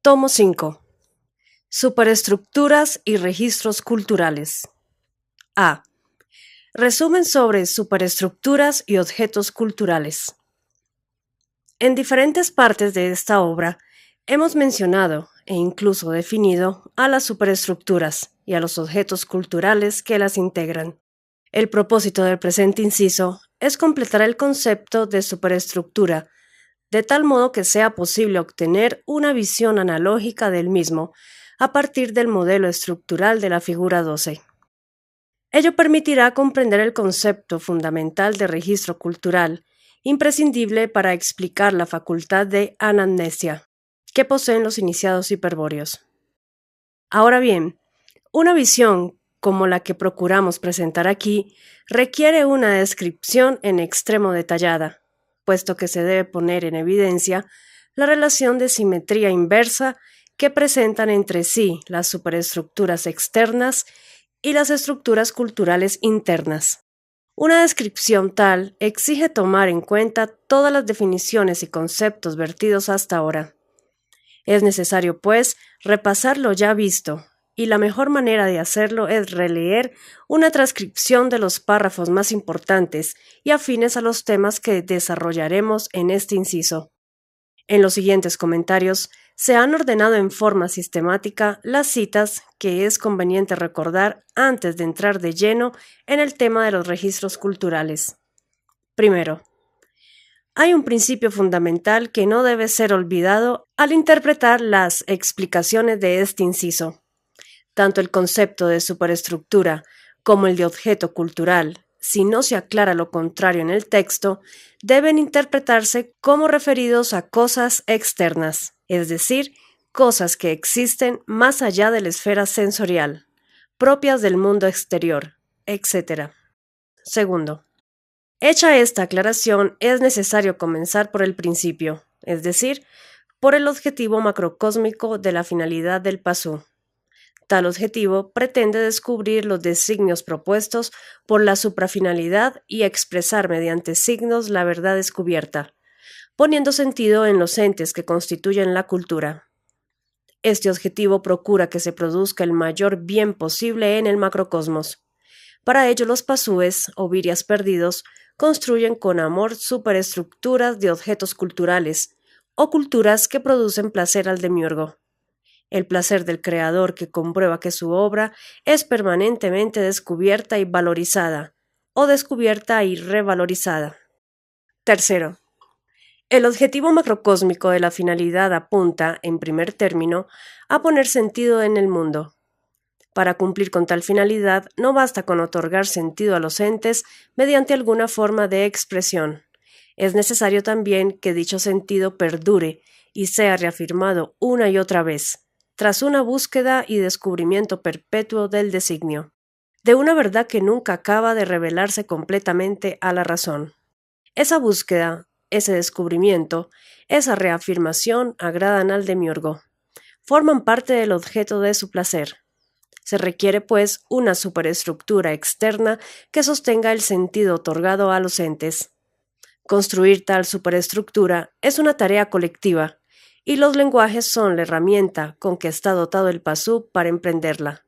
Tomo 5. Superestructuras y registros culturales. A. Resumen sobre superestructuras y objetos culturales. En diferentes partes de esta obra hemos mencionado e incluso definido a las superestructuras y a los objetos culturales que las integran. El propósito del presente inciso es completar el concepto de superestructura, de tal modo que sea posible obtener una visión analógica del mismo a partir del modelo estructural de la figura 12. Ello permitirá comprender el concepto fundamental de registro cultural, imprescindible para explicar la facultad de anamnesia que poseen los iniciados hiperbóreos. Ahora bien, una visión como la que procuramos presentar aquí requiere una descripción en extremo detallada, puesto que se debe poner en evidencia la relación de simetría inversa que presentan entre sí las superestructuras externas y las estructuras culturales internas. Una descripción tal exige tomar en cuenta todas las definiciones y conceptos vertidos hasta ahora. Es necesario, pues, repasar lo ya visto, y la mejor manera de hacerlo es releer una transcripción de los párrafos más importantes y afines a los temas que desarrollaremos en este inciso. En los siguientes comentarios se han ordenado en forma sistemática las citas que es conveniente recordar antes de entrar de lleno en el tema de los registros culturales. Primero, hay un principio fundamental que no debe ser olvidado al interpretar las explicaciones de este inciso. Tanto el concepto de superestructura como el de objeto cultural, si no se aclara lo contrario en el texto, deben interpretarse como referidos a cosas externas, es decir, cosas que existen más allá de la esfera sensorial, propias del mundo exterior, etc. Segundo, hecha esta aclaración, es necesario comenzar por el principio, es decir, por el objetivo macrocósmico de la finalidad del pasú. Tal objetivo pretende descubrir los designios propuestos por la suprafinalidad y expresar mediante signos la verdad descubierta, poniendo sentido en los entes que constituyen la cultura. Este objetivo procura que se produzca el mayor bien posible en el macrocosmos. Para ello los pasúes, o virias perdidos, construyen con amor superestructuras de objetos culturales, o culturas que producen placer al demiurgo. El placer del creador que comprueba que su obra es permanentemente descubierta y valorizada, o descubierta y revalorizada. Tercero, el objetivo macrocósmico de la finalidad apunta, en primer término, a poner sentido en el mundo. Para cumplir con tal finalidad, no basta con otorgar sentido a los entes mediante alguna forma de expresión. Es necesario también que dicho sentido perdure y sea reafirmado una y otra vez, tras una búsqueda y descubrimiento perpetuo del designio, de una verdad que nunca acaba de revelarse completamente a la razón. Esa búsqueda, ese descubrimiento, esa reafirmación agradan al demiurgo, forman parte del objeto de su placer. Se requiere, pues, una superestructura externa que sostenga el sentido otorgado a los entes. Construir tal superestructura es una tarea colectiva, y los lenguajes son la herramienta con que está dotado el pasú para emprenderla.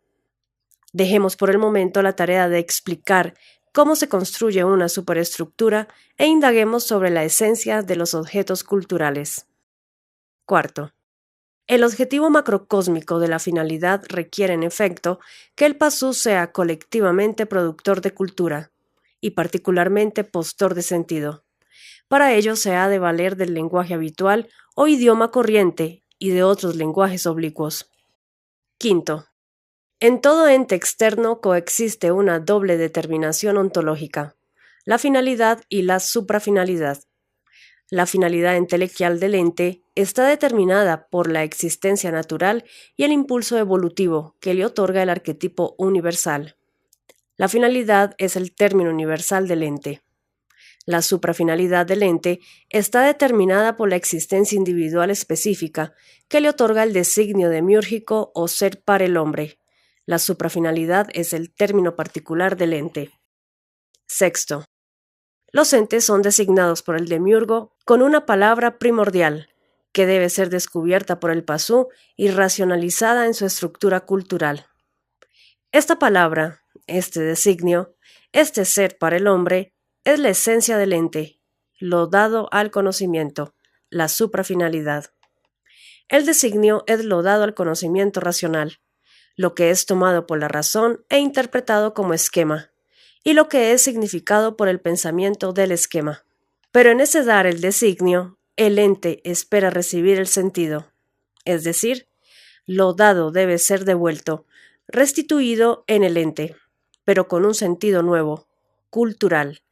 Dejemos por el momento la tarea de explicar cómo se construye una superestructura e indaguemos sobre la esencia de los objetos culturales. Cuarto, el objetivo macrocósmico de la finalidad requiere, en efecto, que el pasú sea colectivamente productor de cultura, y particularmente postor de sentido. Para ello se ha de valer del lenguaje habitual o idioma corriente y de otros lenguajes oblicuos. Quinto, en todo ente externo coexiste una doble determinación ontológica, la finalidad y la suprafinalidad. La finalidad entelequial del ente está determinada por la existencia natural y el impulso evolutivo que le otorga el arquetipo universal. La finalidad es el término universal del ente. La suprafinalidad del ente está determinada por la existencia individual específica que le otorga el designio demiúrgico o ser para el hombre. La suprafinalidad es el término particular del ente. Sexto, los entes son designados por el demiurgo con una palabra primordial, que debe ser descubierta por el pasú y racionalizada en su estructura cultural. Esta palabra, este designio, este ser para el hombre, es la esencia del ente, lo dado al conocimiento, la suprafinalidad. El designio es lo dado al conocimiento racional, lo que es tomado por la razón e interpretado como esquema, y lo que es significado por el pensamiento del esquema. Pero en ese dar el designio, el ente espera recibir el sentido, es decir, lo dado debe ser devuelto, restituido en el ente, pero con un sentido nuevo, cultural.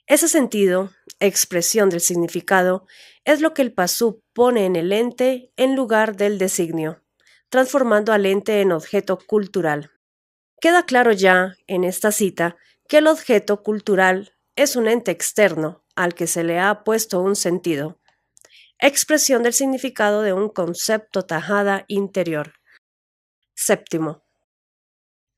Ese sentido, expresión del significado, es lo que el pasú pone en el ente en lugar del designio, transformando al ente en objeto cultural. Queda claro ya, en esta cita, que el objeto cultural es un ente externo al que se le ha puesto un sentido, expresión del significado de un concepto tajada interior. Séptimo.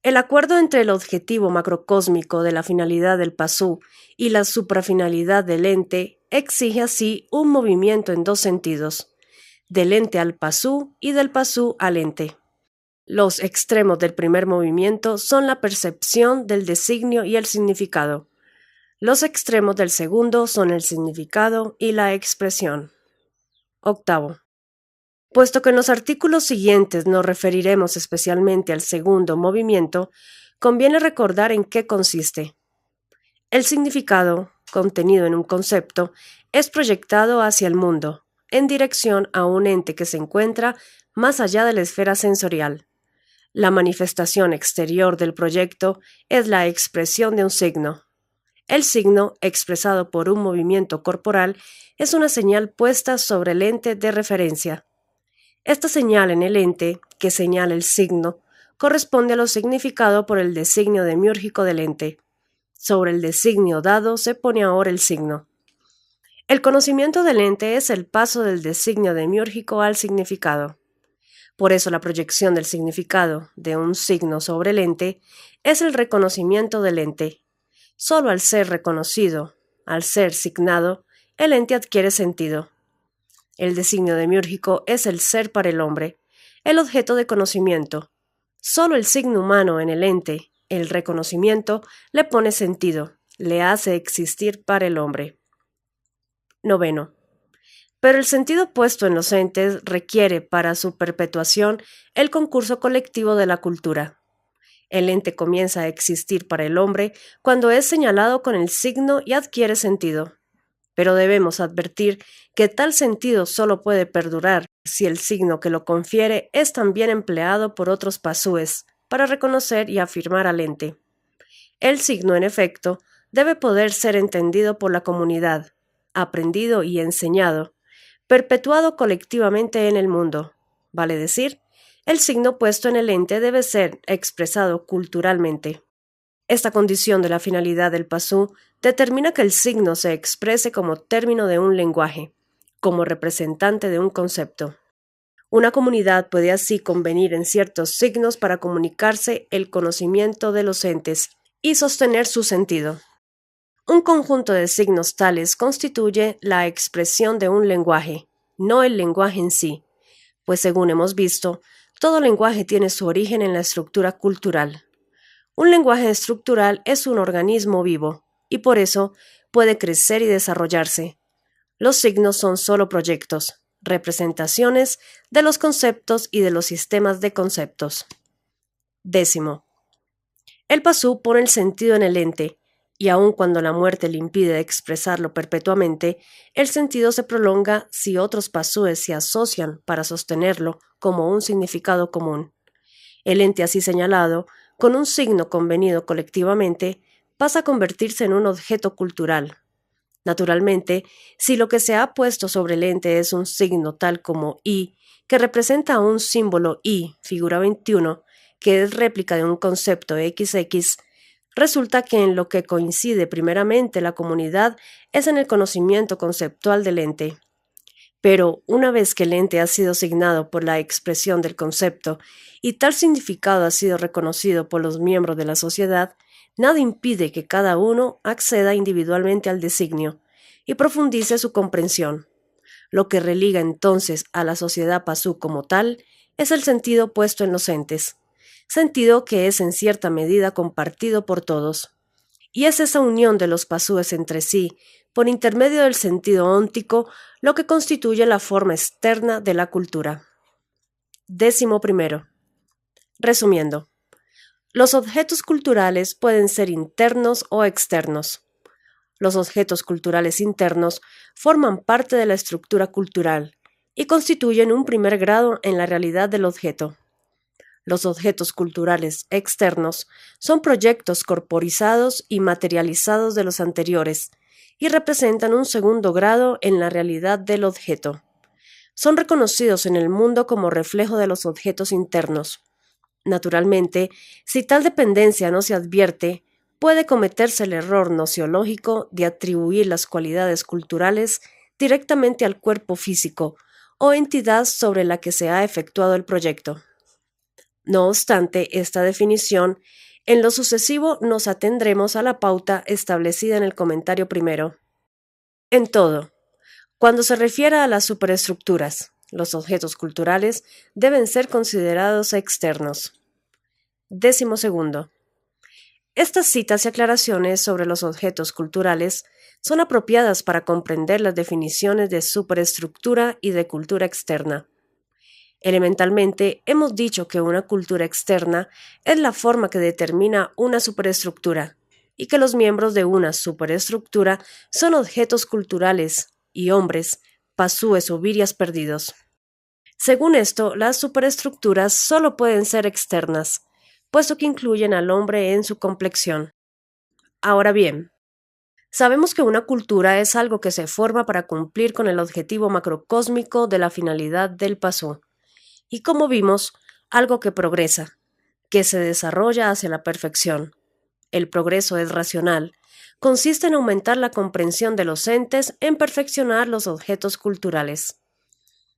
El acuerdo entre el objetivo macrocósmico de la finalidad del pasú y la suprafinalidad del ente exige así un movimiento en dos sentidos, del ente al pasú y del pasú al ente. Los extremos del primer movimiento son la percepción del designio y el significado. Los extremos del segundo son el significado y la expresión. Octavo. Puesto que en los artículos siguientes nos referiremos especialmente al segundo movimiento, conviene recordar en qué consiste. El significado, contenido en un concepto, es proyectado hacia el mundo, en dirección a un ente que se encuentra más allá de la esfera sensorial. La manifestación exterior del proyecto es la expresión de un signo. El signo, expresado por un movimiento corporal, es una señal puesta sobre el ente de referencia. Esta señal en el ente, que señala el signo, corresponde a lo significado por el designio demiúrgico del ente. Sobre el designio dado se pone ahora el signo. El conocimiento del ente es el paso del designio demiúrgico al significado. Por eso la proyección del significado de un signo sobre el ente es el reconocimiento del ente. Solo al ser reconocido, al ser signado, el ente adquiere sentido. El designio demiúrgico es el ser para el hombre, el objeto de conocimiento. Solo el signo humano en el ente, el reconocimiento, le pone sentido, le hace existir para el hombre. Noveno. Pero el sentido puesto en los entes requiere para su perpetuación el concurso colectivo de la cultura. El ente comienza a existir para el hombre cuando es señalado con el signo y adquiere sentido. Pero debemos advertir que tal sentido solo puede perdurar si el signo que lo confiere es también empleado por otros pasúes para reconocer y afirmar al ente. El signo, en efecto, debe poder ser entendido por la comunidad, aprendido y enseñado, perpetuado colectivamente en el mundo. Vale decir, el signo puesto en el ente debe ser expresado culturalmente. Esta condición de la finalidad del pasú determina que el signo se exprese como término de un lenguaje, como representante de un concepto. Una comunidad puede así convenir en ciertos signos para comunicarse el conocimiento de los entes y sostener su sentido. Un conjunto de signos tales constituye la expresión de un lenguaje, no el lenguaje en sí, pues según hemos visto, todo lenguaje tiene su origen en la estructura cultural. Un lenguaje estructural es un organismo vivo, y por eso puede crecer y desarrollarse. Los signos son solo proyectos, representaciones de los conceptos y de los sistemas de conceptos. Décimo. El pasú pone el sentido en el ente, y aun cuando la muerte le impide expresarlo perpetuamente, el sentido se prolonga si otros pasúes se asocian para sostenerlo como un significado común. El ente así señalado, con un signo convenido colectivamente, pasa a convertirse en un objeto cultural. Naturalmente, si lo que se ha puesto sobre el ente es un signo tal como I, que representa un símbolo I, figura 21, que es réplica de un concepto XX, resulta que en lo que coincide primeramente la comunidad es en el conocimiento conceptual del ente. Pero una vez que el ente ha sido signado por la expresión del concepto y tal significado ha sido reconocido por los miembros de la sociedad, nada impide que cada uno acceda individualmente al designio y profundice su comprensión. Lo que religa entonces a la sociedad pasú como tal es el sentido puesto en los entes, sentido que es en cierta medida compartido por todos. Y es esa unión de los pasúes entre sí, por intermedio del sentido óntico, lo que constituye la forma externa de la cultura. 11. Resumiendo, los objetos culturales pueden ser internos o externos. Los objetos culturales internos forman parte de la estructura cultural y constituyen un primer grado en la realidad del objeto. Los objetos culturales externos son proyectos corporizados y materializados de los anteriores y representan un segundo grado en la realidad del objeto. Son reconocidos en el mundo como reflejo de los objetos internos. Naturalmente, si tal dependencia no se advierte, puede cometerse el error nociológico de atribuir las cualidades culturales directamente al cuerpo físico o entidad sobre la que se ha efectuado el proyecto. No obstante esta definición, en lo sucesivo nos atendremos a la pauta establecida en el comentario primero. En todo, cuando se refiere a las superestructuras, los objetos culturales deben ser considerados externos. 12. Estas citas y aclaraciones sobre los objetos culturales son apropiadas para comprender las definiciones de superestructura y de cultura externa. Elementalmente, hemos dicho que una cultura externa es la forma que determina una superestructura y que los miembros de una superestructura son objetos culturales y hombres, pasúes o virias perdidos. Según esto, las superestructuras solo pueden ser externas, puesto que incluyen al hombre en su complexión. Ahora bien, sabemos que una cultura es algo que se forma para cumplir con el objetivo macrocósmico de la finalidad del pasú. Y como vimos, algo que progresa, que se desarrolla hacia la perfección. El progreso es racional, consiste en aumentar la comprensión de los entes, en perfeccionar los objetos culturales.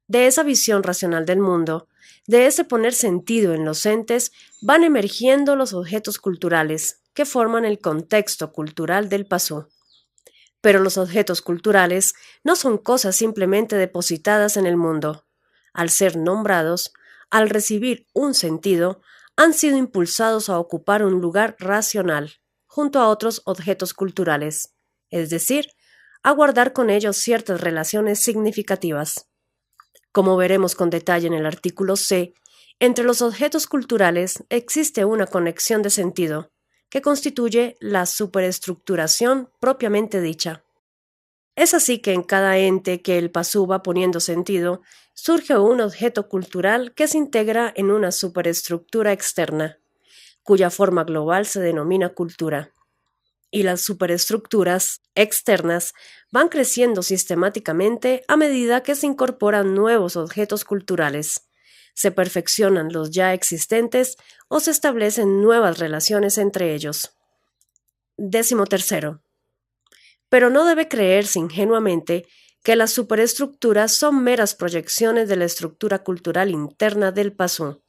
De esa visión racional del mundo, de ese poner sentido en los entes, van emergiendo los objetos culturales, que forman el contexto cultural del pasú. Pero los objetos culturales no son cosas simplemente depositadas en el mundo. Al ser nombrados, al recibir un sentido, han sido impulsados a ocupar un lugar racional, junto a otros objetos culturales, es decir, a guardar con ellos ciertas relaciones significativas. Como veremos con detalle en el artículo C, entre los objetos culturales existe una conexión de sentido, que constituye la superestructuración propiamente dicha. Es así que en cada ente que el pasú va poniendo sentido, surge un objeto cultural que se integra en una superestructura externa, cuya forma global se denomina cultura. Y las superestructuras externas van creciendo sistemáticamente a medida que se incorporan nuevos objetos culturales, se perfeccionan los ya existentes o se establecen nuevas relaciones entre ellos. 13. Pero no debe creerse ingenuamente que las superestructuras son meras proyecciones de la estructura cultural interna del pasú.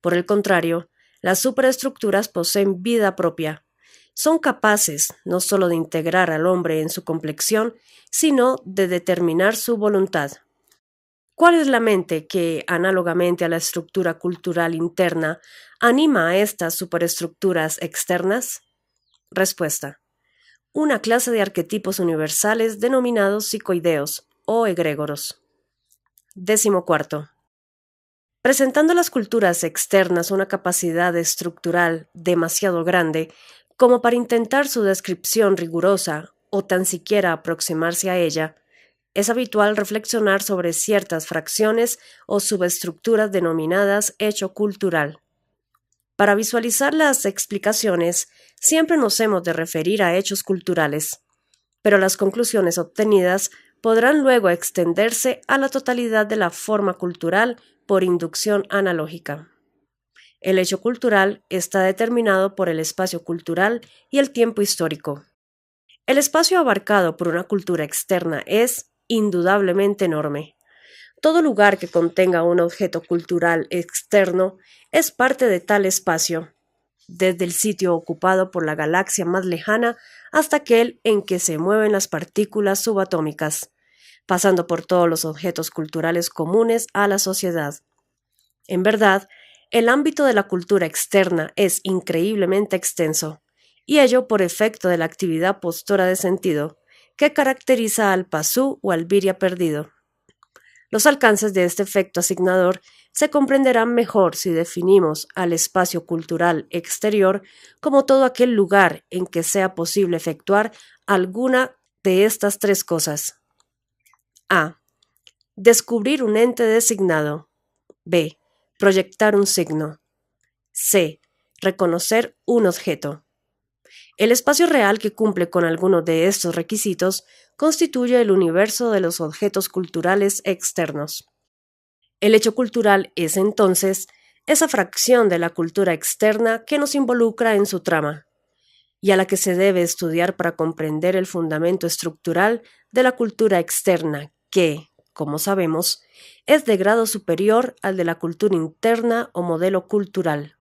Por el contrario, las superestructuras poseen vida propia. Son capaces no sólo de integrar al hombre en su complexión, sino de determinar su voluntad. ¿Cuál es la mente que, análogamente a la estructura cultural interna, anima a estas superestructuras externas? Respuesta: una clase de arquetipos universales denominados psicoideos o egrégoros. 14. Presentando a las culturas externas una capacidad estructural demasiado grande como para intentar su descripción rigurosa o tan siquiera aproximarse a ella, es habitual reflexionar sobre ciertas fracciones o subestructuras denominadas hecho cultural. Para visualizar las explicaciones, siempre nos hemos de referir a hechos culturales, pero las conclusiones obtenidas podrán luego extenderse a la totalidad de la forma cultural por inducción analógica. El hecho cultural está determinado por el espacio cultural y el tiempo histórico. El espacio abarcado por una cultura externa es, indudablemente, enorme. Todo lugar que contenga un objeto cultural externo es parte de tal espacio, desde el sitio ocupado por la galaxia más lejana hasta aquel en que se mueven las partículas subatómicas. pasando por todos los objetos culturales comunes a la sociedad. En verdad, el ámbito de la cultura externa es increíblemente extenso, y ello por efecto de la actividad postora de sentido, que caracteriza al pasú o al viria perdido. Los alcances de este efecto asignador se comprenderán mejor si definimos al espacio cultural exterior como todo aquel lugar en que sea posible efectuar alguna de estas tres cosas. A. Descubrir un ente designado. B. Proyectar un signo. C. Reconocer un objeto. El espacio real que cumple con alguno de estos requisitos constituye el universo de los objetos culturales externos. El hecho cultural es, entonces, esa fracción de la cultura externa que nos involucra en su trama, y a la que se debe estudiar para comprender el fundamento estructural de la cultura externa que, como sabemos, es de grado superior al de la cultura interna o modelo cultural.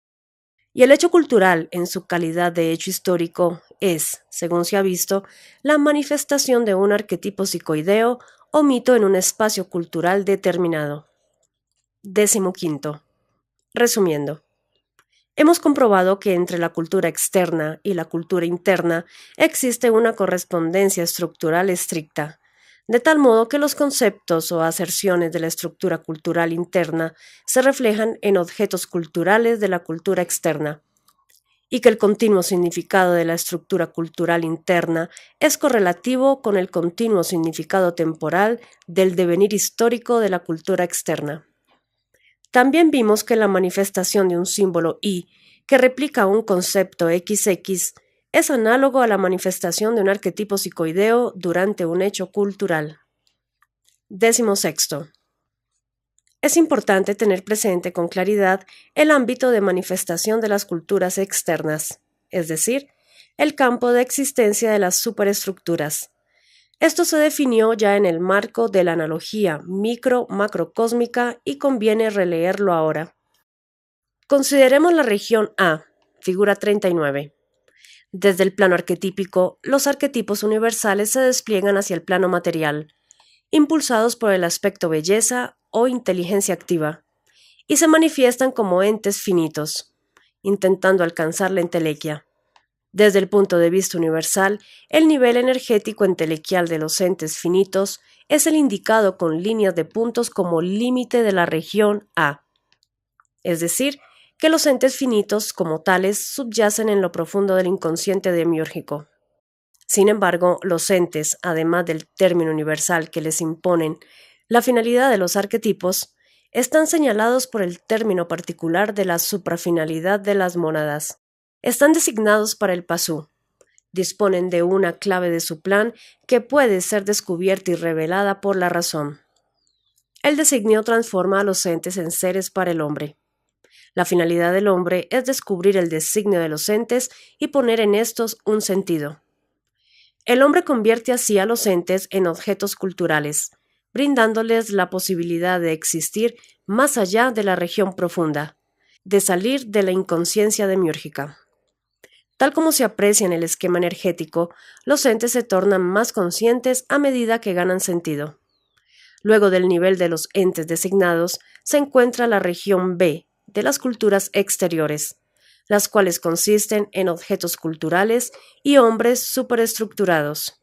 Y el hecho cultural, en su calidad de hecho histórico, es, según se ha visto, la manifestación de un arquetipo psicoideo o mito en un espacio cultural determinado. 15. Resumiendo, hemos comprobado que entre la cultura externa y la cultura interna existe una correspondencia estructural estricta, de tal modo que los conceptos o aserciones de la estructura cultural interna se reflejan en objetos culturales de la cultura externa, y que el continuo significado de la estructura cultural interna es correlativo con el continuo significado temporal del devenir histórico de la cultura externa. También vimos que la manifestación de un símbolo I que replica un concepto XX es análogo a la manifestación de un arquetipo psicoideo durante un hecho cultural. 16. Es importante tener presente con claridad el ámbito de manifestación de las culturas externas, es decir, el campo de existencia de las superestructuras. Esto se definió ya en el marco de la analogía micro-macrocósmica y conviene releerlo ahora. Consideremos la región A, figura 39. Desde el plano arquetípico, los arquetipos universales se despliegan hacia el plano material, impulsados por el aspecto belleza o inteligencia activa, y se manifiestan como entes finitos, intentando alcanzar la entelequia. Desde el punto de vista universal, el nivel energético entelequial de los entes finitos es el indicado con líneas de puntos como límite de la región A. Es decir, que los entes finitos como tales subyacen en lo profundo del inconsciente demiúrgico. Sin embargo, los entes, además del término universal que les imponen la finalidad de los arquetipos, están señalados por el término particular de la suprafinalidad de las mónadas. Están designados para el pasú. Disponen de una clave de su plan que puede ser descubierta y revelada por la razón. El designio transforma a los entes en seres para el hombre. La finalidad del hombre es descubrir el designio de los entes y poner en estos un sentido. El hombre convierte así a los entes en objetos culturales, brindándoles la posibilidad de existir más allá de la región profunda, de salir de la inconsciencia demiúrgica. Tal como se aprecia en el esquema energético, los entes se tornan más conscientes a medida que ganan sentido. Luego del nivel de los entes designados se encuentra la región B de las culturas exteriores, las cuales consisten en objetos culturales y hombres superestructurados.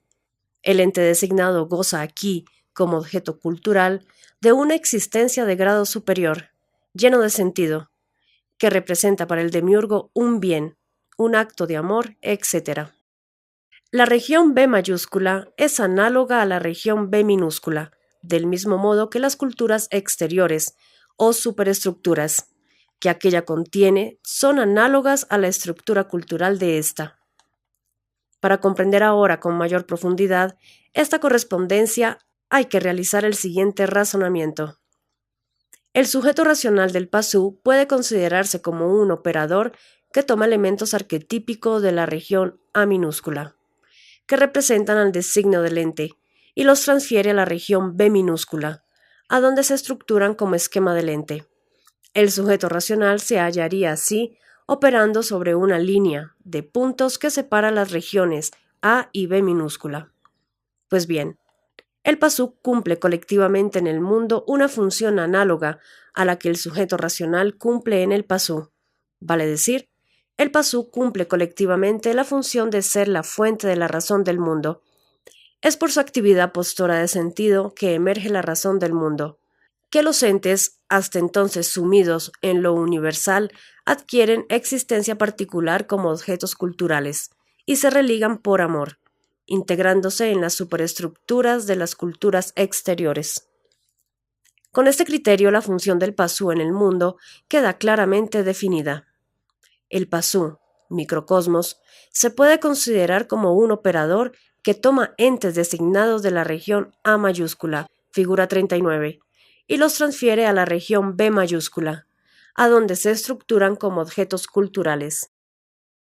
El ente designado goza aquí, como objeto cultural, de una existencia de grado superior, lleno de sentido, que representa para el demiurgo un bien, un acto de amor, etc. La región B mayúscula es análoga a la región B minúscula, del mismo modo que las culturas exteriores o superestructuras que aquella contiene son análogas a la estructura cultural de ésta. Para comprender ahora con mayor profundidad esta correspondencia hay que realizar el siguiente razonamiento. El sujeto racional del pasú puede considerarse como un operador que toma elementos arquetípicos de la región A minúscula, que representan al designio del ente, y los transfiere a la región B minúscula, a donde se estructuran como esquema del ente. El sujeto racional se hallaría así operando sobre una línea de puntos que separa las regiones A y B minúscula. Pues bien, El pasú cumple colectivamente en el mundo una función análoga a la que el sujeto racional cumple en el pasú. Vale decir, el pasú cumple colectivamente la función de ser la fuente de la razón del mundo. Es por su actividad postora de sentido que emerge la razón del mundo, que los entes, hasta entonces sumidos en lo universal, adquieren existencia particular como objetos culturales y se religan por amor, integrándose en las superestructuras de las culturas exteriores. Con este criterio, la función del pasú en el mundo queda claramente definida. El pasú, microcosmos, se puede considerar como un operador que toma entes designados de la región A mayúscula, figura 39, y los transfiere a la región B mayúscula, a donde se estructuran como objetos culturales.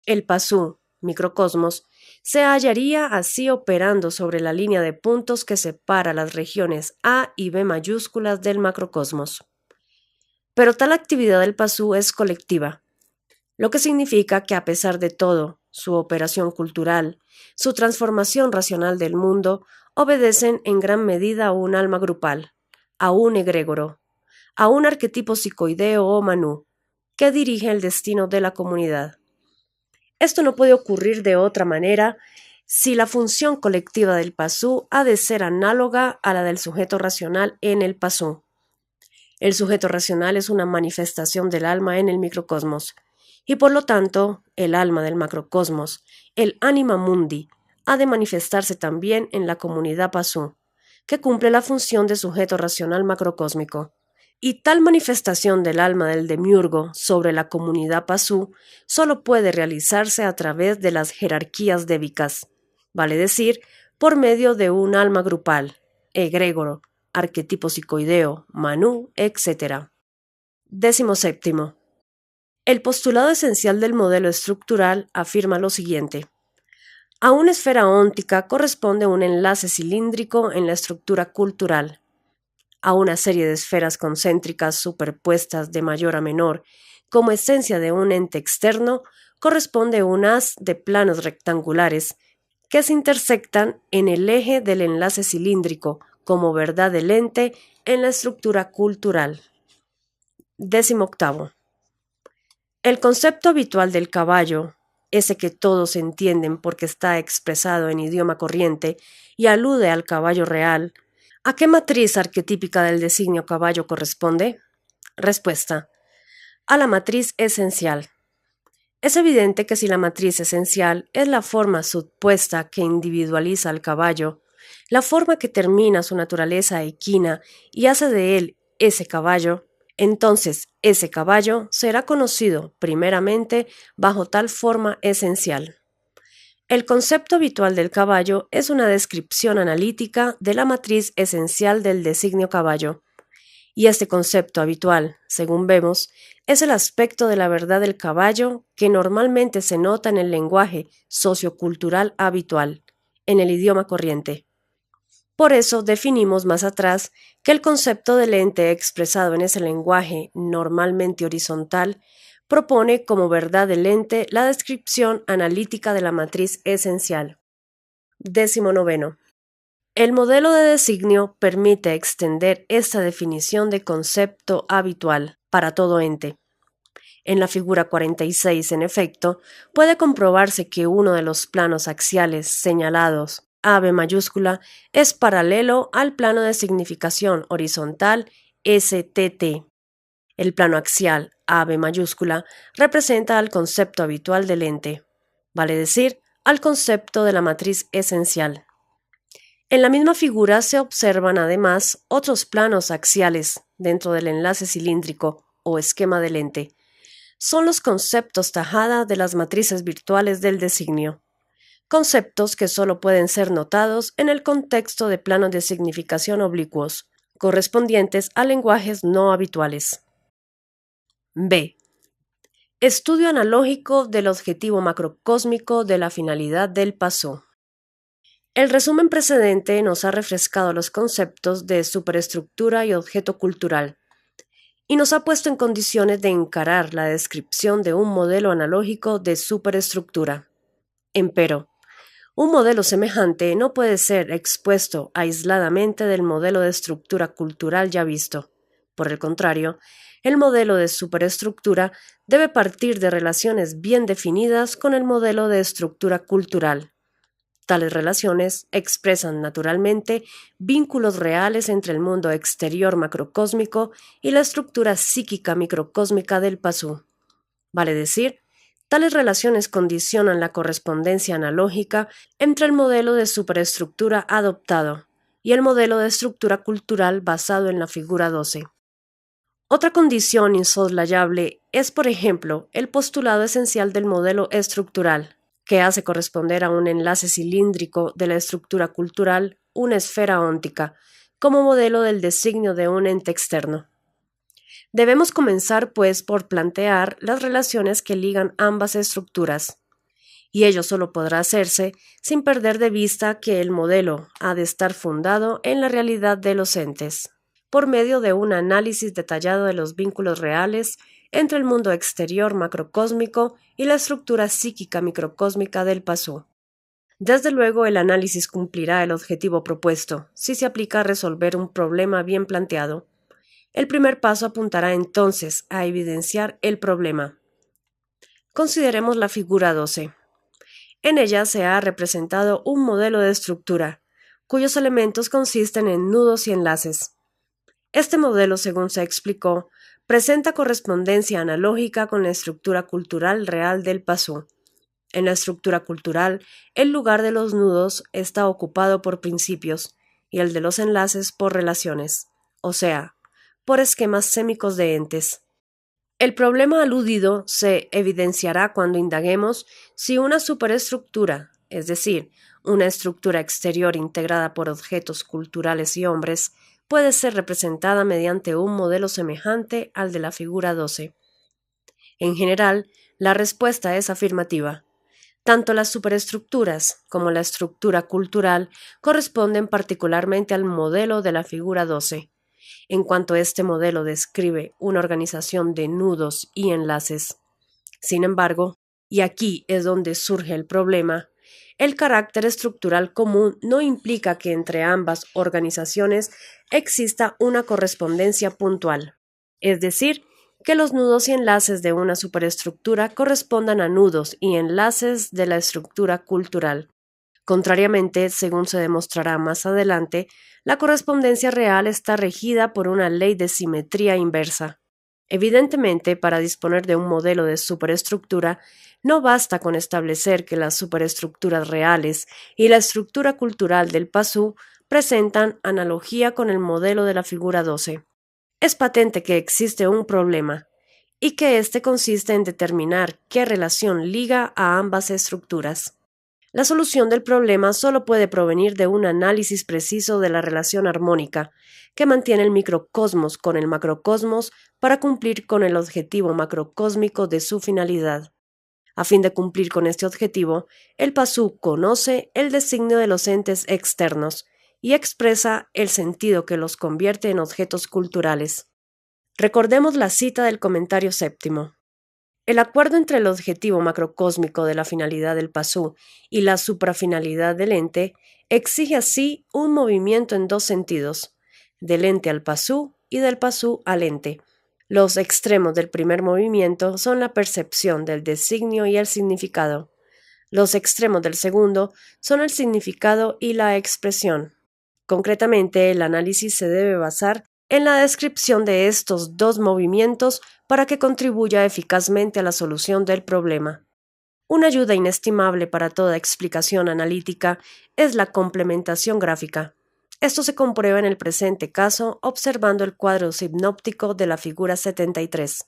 El pasú, microcosmos, se hallaría así operando sobre la línea de puntos que separa las regiones A y B mayúsculas del macrocosmos. Pero tal actividad del pasú es colectiva, lo que significa que a pesar de todo, su operación cultural, su transformación racional del mundo, obedecen en gran medida a un alma grupal, a un egrégoro, a un arquetipo psicoideo o manú, que dirige el destino de la comunidad. Esto no puede ocurrir de otra manera si la función colectiva del pasú ha de ser análoga a la del sujeto racional en el pasú. El sujeto racional es una manifestación del alma en el microcosmos, y por lo tanto, el alma del macrocosmos, el anima mundi, ha de manifestarse también en la comunidad pasú, que cumple la función de sujeto racional macrocósmico. Y tal manifestación del alma del demiurgo sobre la comunidad pasú solo puede realizarse a través de las jerarquías débicas, vale decir, por medio de un alma grupal, egrégoro, arquetipo psicoideo, manú, etc. 17. El postulado esencial del modelo estructural afirma lo siguiente. A una esfera óntica corresponde un enlace cilíndrico en la estructura cultural. A una serie de esferas concéntricas superpuestas de mayor a menor, como esencia de un ente externo, corresponde un haz de planos rectangulares que se intersectan en el eje del enlace cilíndrico como verdad del ente en la estructura cultural. 18. El concepto habitual del caballo, ese que todos entienden porque está expresado en idioma corriente y alude al caballo real, ¿a qué matriz arquetípica del designio caballo corresponde? Respuesta: a la matriz esencial. Es evidente que si la matriz esencial es la forma supuesta que individualiza al caballo, la forma que termina su naturaleza equina y hace de él ese caballo, entonces ese caballo será conocido primeramente bajo tal forma esencial. El concepto habitual del caballo es una descripción analítica de la matriz esencial del designio caballo, y este concepto habitual, según vemos, es el aspecto de la verdad del caballo que normalmente se nota en el lenguaje sociocultural habitual, en el idioma corriente. Por eso definimos más atrás que el concepto del ente expresado en ese lenguaje normalmente horizontal propone como verdad del ente la descripción analítica de la matriz esencial. 19. El modelo de designio permite extender esta definición de concepto habitual para todo ente. En la figura 46, en efecto, puede comprobarse que uno de los planos axiales señalados, AB mayúscula, es paralelo al plano de significación horizontal STT. El plano axial AB mayúscula representa al concepto habitual del ente, vale decir, al concepto de la matriz esencial. En la misma figura se observan además otros planos axiales dentro del enlace cilíndrico o esquema del ente. Son los conceptos tajada de las matrices virtuales del designio. Conceptos que solo pueden ser notados en el contexto de planos de significación oblicuos, correspondientes a lenguajes no habituales. B. Estudio analógico del objetivo macrocósmico de la finalidad del pasú. El resumen precedente nos ha refrescado los conceptos de superestructura y objeto cultural, y nos ha puesto en condiciones de encarar la descripción de un modelo analógico de superestructura. Empero, Un modelo semejante no puede ser expuesto aisladamente del modelo de estructura cultural ya visto. Por el contrario, el modelo de superestructura debe partir de relaciones bien definidas con el modelo de estructura cultural. Tales relaciones expresan naturalmente vínculos reales entre el mundo exterior macrocósmico y la estructura psíquica microcósmica del pasú. Vale decir, tales relaciones condicionan la correspondencia analógica entre el modelo de superestructura adoptado y el modelo de estructura cultural basado en la figura 12. Otra condición insoslayable es, por ejemplo, el postulado esencial del modelo estructural, que hace corresponder a un enlace cilíndrico de la estructura cultural una esfera óntica, como modelo del designio de un ente externo. Debemos comenzar, pues, por plantear las relaciones que ligan ambas estructuras, y ello solo podrá hacerse sin perder de vista que el modelo ha de estar fundado en la realidad de los entes, por medio de un análisis detallado de los vínculos reales entre el mundo exterior macrocósmico y la estructura psíquica microcósmica del pasú. Desde luego, el análisis cumplirá el objetivo propuesto, si se aplica a resolver un problema bien planteado. El primer paso apuntará entonces a evidenciar el problema. Consideremos la figura 12. En ella se ha representado un modelo de estructura, cuyos elementos consisten en nudos y enlaces. Este modelo, según se explicó, presenta correspondencia analógica con la estructura cultural real del pasú. En la estructura cultural, el lugar de los nudos está ocupado por principios y el de los enlaces por relaciones, o sea, por esquemas sémicos de entes. El problema aludido se evidenciará cuando indaguemos si una superestructura, es decir, una estructura exterior integrada por objetos culturales y hombres, puede ser representada mediante un modelo semejante al de la figura 12. En general, la respuesta es afirmativa. Tanto las superestructuras como la estructura cultural corresponden particularmente al modelo de la figura 12, en cuanto este modelo describe una organización de nudos y enlaces. Sin embargo, y aquí es donde surge el problema, el carácter estructural común no implica que entre ambas organizaciones exista una correspondencia puntual, es decir, que los nudos y enlaces de una superestructura correspondan a nudos y enlaces de la estructura cultural. Contrariamente, según se demostrará más adelante, la correspondencia real está regida por una ley de simetría inversa. Evidentemente, para disponer de un modelo de superestructura, no basta con establecer que las superestructuras reales y la estructura cultural del pasú presentan analogía con el modelo de la figura 12. Es patente que existe un problema, y que éste consiste en determinar qué relación liga a ambas estructuras. La solución del problema solo puede provenir de un análisis preciso de la relación armónica que mantiene el microcosmos con el macrocosmos para cumplir con el objetivo macrocósmico de su finalidad. A fin de cumplir con este objetivo, el pasú conoce el designio de los entes externos y expresa el sentido que los convierte en objetos culturales. Recordemos la cita del comentario séptimo. El acuerdo entre el objetivo macrocósmico de la finalidad del pasú y la suprafinalidad del ente exige así un movimiento en dos sentidos, del ente al pasú y del pasú al ente. Los extremos del primer movimiento son la percepción del designio y el significado. Los extremos del segundo son el significado y la expresión. Concretamente, el análisis se debe basar en la descripción de estos dos movimientos para que contribuya eficazmente a la solución del problema. Una ayuda inestimable para toda explicación analítica es la complementación gráfica. Esto se comprueba en el presente caso observando el cuadro sinóptico de la figura 73.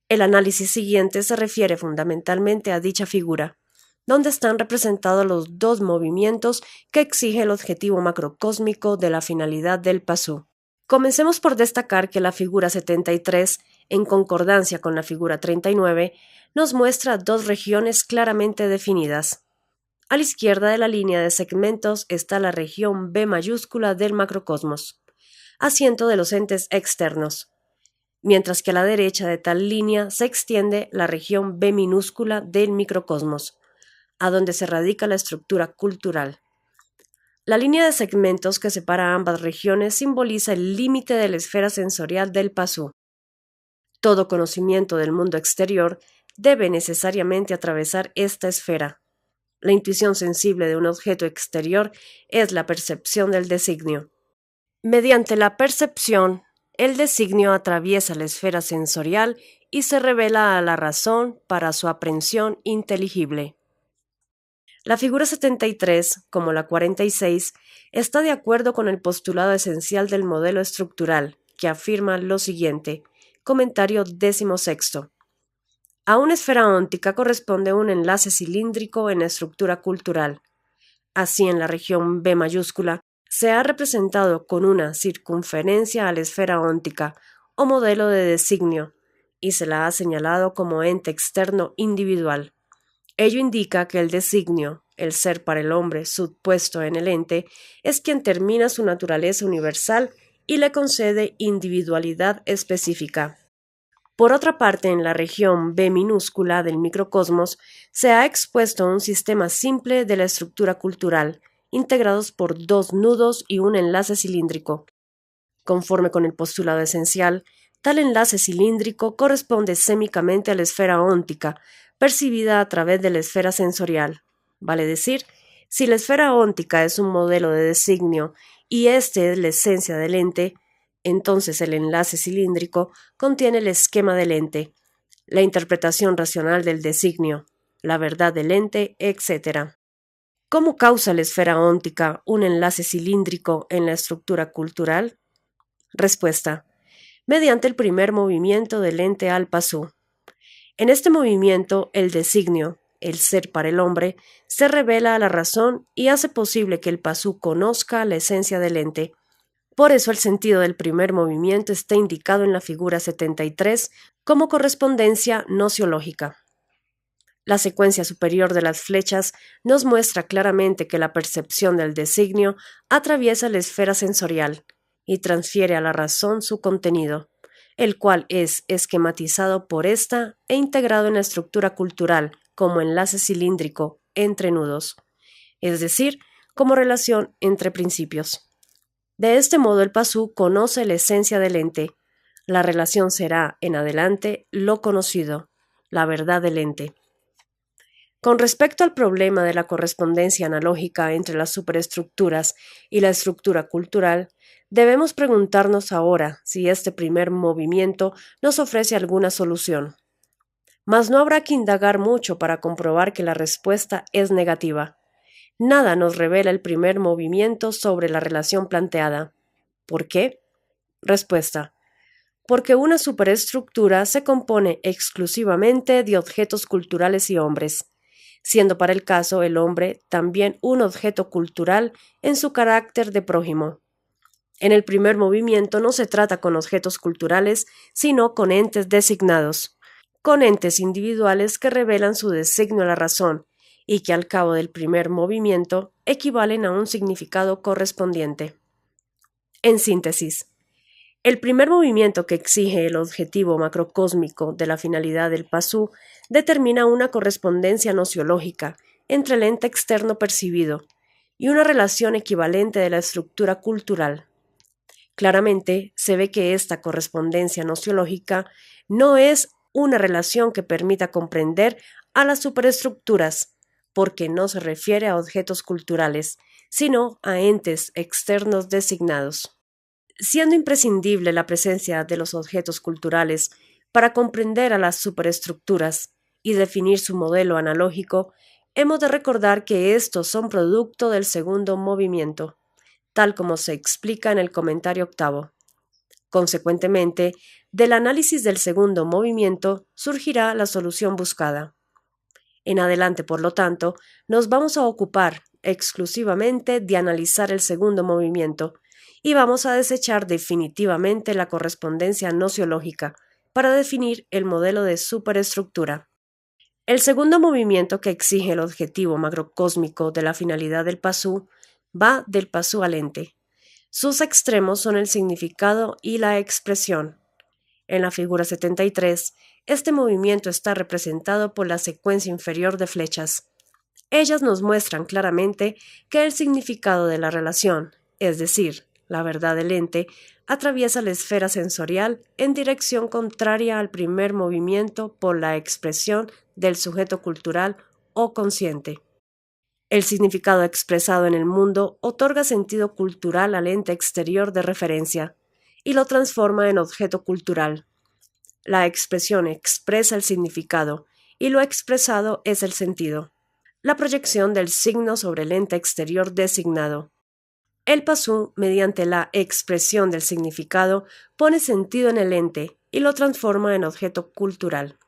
El análisis siguiente se refiere fundamentalmente a dicha figura, donde están representados los dos movimientos que exige el objetivo macrocósmico de la finalidad del pasú. Comencemos por destacar que la figura 73, en concordancia con la figura 39, nos muestra dos regiones claramente definidas. A la izquierda de la línea de segmentos está la región B mayúscula del macrocosmos, asiento de los entes externos, mientras que a la derecha de tal línea se extiende la región B minúscula del microcosmos, a donde se radica la estructura cultural. La línea de segmentos que separa ambas regiones simboliza el límite de la esfera sensorial del pasú. Todo conocimiento del mundo exterior debe necesariamente atravesar esta esfera. La intuición sensible de un objeto exterior es la percepción del designio. Mediante la percepción, el designio atraviesa la esfera sensorial y se revela a la razón para su aprehensión inteligible. La figura 73, como la 46, está de acuerdo con el postulado esencial del modelo estructural, que afirma lo siguiente. Comentario 16. A una esfera óntica corresponde un enlace cilíndrico en la estructura cultural. Así, en la región B mayúscula, se ha representado con una circunferencia a la esfera óntica o modelo de designio, y se la ha señalado como ente externo individual. Ello indica que el designio, el ser para el hombre subpuesto en el ente, es quien termina su naturaleza universal y le concede individualidad específica. Por otra parte, en la región B minúscula del microcosmos se ha expuesto un sistema simple de la estructura cultural, integrados por dos nudos y un enlace cilíndrico. Conforme con el postulado esencial, tal enlace cilíndrico corresponde sémicamente a la esfera óntica, percibida a través de la esfera sensorial. Vale decir, si la esfera óntica es un modelo de designio y este es la esencia del ente, entonces el enlace cilíndrico contiene el esquema del ente, la interpretación racional del designio, la verdad del ente, etc. ¿Cómo causa la esfera óntica un enlace cilíndrico en la estructura cultural? Respuesta: mediante el primer movimiento del ente al pasú. En este movimiento, el designio, el ser para el hombre, se revela a la razón y hace posible que el pasú conozca la esencia del ente. Por eso el sentido del primer movimiento está indicado en la figura 73 como correspondencia nociológica. La secuencia superior de las flechas nos muestra claramente que la percepción del designio atraviesa la esfera sensorial y transfiere a la razón su contenido, el cual es esquematizado por ésta e integrado en la estructura cultural como enlace cilíndrico entre nudos, es decir, como relación entre principios. De este modo el pasú conoce la esencia del ente. La relación será, en adelante, lo conocido, la verdad del ente. Con respecto al problema de la correspondencia analógica entre las superestructuras y la estructura cultural, debemos preguntarnos ahora si este primer movimiento nos ofrece alguna solución. Mas no habrá que indagar mucho para comprobar que la respuesta es negativa. Nada nos revela el primer movimiento sobre la relación planteada. ¿Por qué? Respuesta: porque una superestructura se compone exclusivamente de objetos culturales y hombres, siendo para el caso el hombre también un objeto cultural en su carácter de prójimo. En el primer movimiento no se trata con objetos culturales, sino con entes designados, con entes individuales que revelan su designio a la razón y que al cabo del primer movimiento equivalen a un significado correspondiente. En síntesis, el primer movimiento que exige el objetivo macrocósmico de la finalidad del pasú determina una correspondencia nociológica entre el ente externo percibido y una relación equivalente de la estructura cultural. Claramente se ve que esta correspondencia nociológica no es una relación que permita comprender a las superestructuras, porque no se refiere a objetos culturales, sino a entes externos designados. Siendo imprescindible la presencia de los objetos culturales para comprender a las superestructuras y definir su modelo analógico, hemos de recordar que estos son producto del segundo movimiento, tal como se explica en el comentario octavo. Consecuentemente, del análisis del segundo movimiento surgirá la solución buscada. En adelante, por lo tanto, nos vamos a ocupar exclusivamente de analizar el segundo movimiento y vamos a desechar definitivamente la correspondencia nociológica para definir el modelo de superestructura. El segundo movimiento que exige el objetivo macrocósmico de la finalidad del pasú va del pasú al ente. Sus extremos son el significado y la expresión. En la figura 73, este movimiento está representado por la secuencia inferior de flechas. Ellas nos muestran claramente que el significado de la relación, es decir, la verdad del ente, atraviesa la esfera sensorial en dirección contraria al primer movimiento por la expresión del sujeto cultural o consciente. El significado expresado en el mundo otorga sentido cultural al ente exterior de referencia y lo transforma en objeto cultural. La expresión expresa el significado y lo expresado es el sentido. La proyección del signo sobre el ente exterior designado. El pasú, mediante la expresión del significado, pone sentido en el ente y lo transforma en objeto cultural.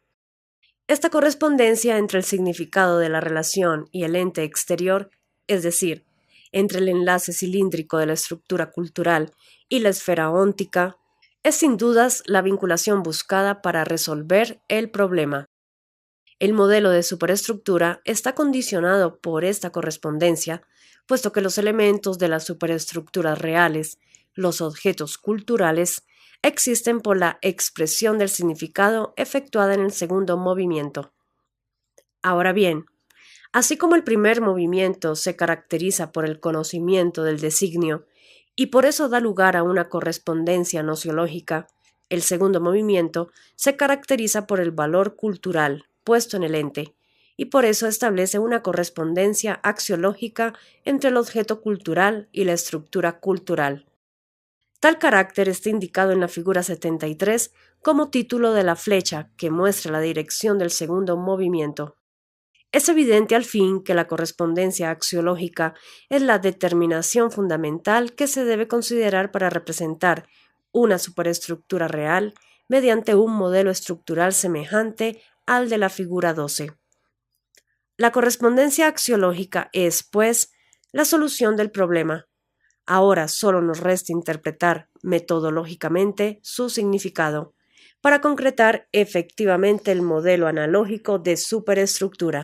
Esta correspondencia entre el significado de la relación y el ente exterior, es decir, entre el enlace cilíndrico de la estructura cultural y la esfera óntica, es sin dudas la vinculación buscada para resolver el problema. El modelo de superestructura está condicionado por esta correspondencia, puesto que los elementos de las superestructuras reales, los objetos culturales, existen por la expresión del significado efectuada en el segundo movimiento. Ahora bien, así como el primer movimiento se caracteriza por el conocimiento del designio y por eso da lugar a una correspondencia nociológica, el segundo movimiento se caracteriza por el valor cultural puesto en el ente y por eso establece una correspondencia axiológica entre el objeto cultural y la estructura cultural. Tal carácter está indicado en la figura 73 como título de la flecha que muestra la dirección del segundo movimiento. Es evidente al fin que la correspondencia axiológica es la determinación fundamental que se debe considerar para representar una superestructura real mediante un modelo estructural semejante al de la figura 12. La correspondencia axiológica es, pues, la solución del problema. Ahora solo nos resta interpretar metodológicamente su significado para concretar efectivamente el modelo analógico de superestructura.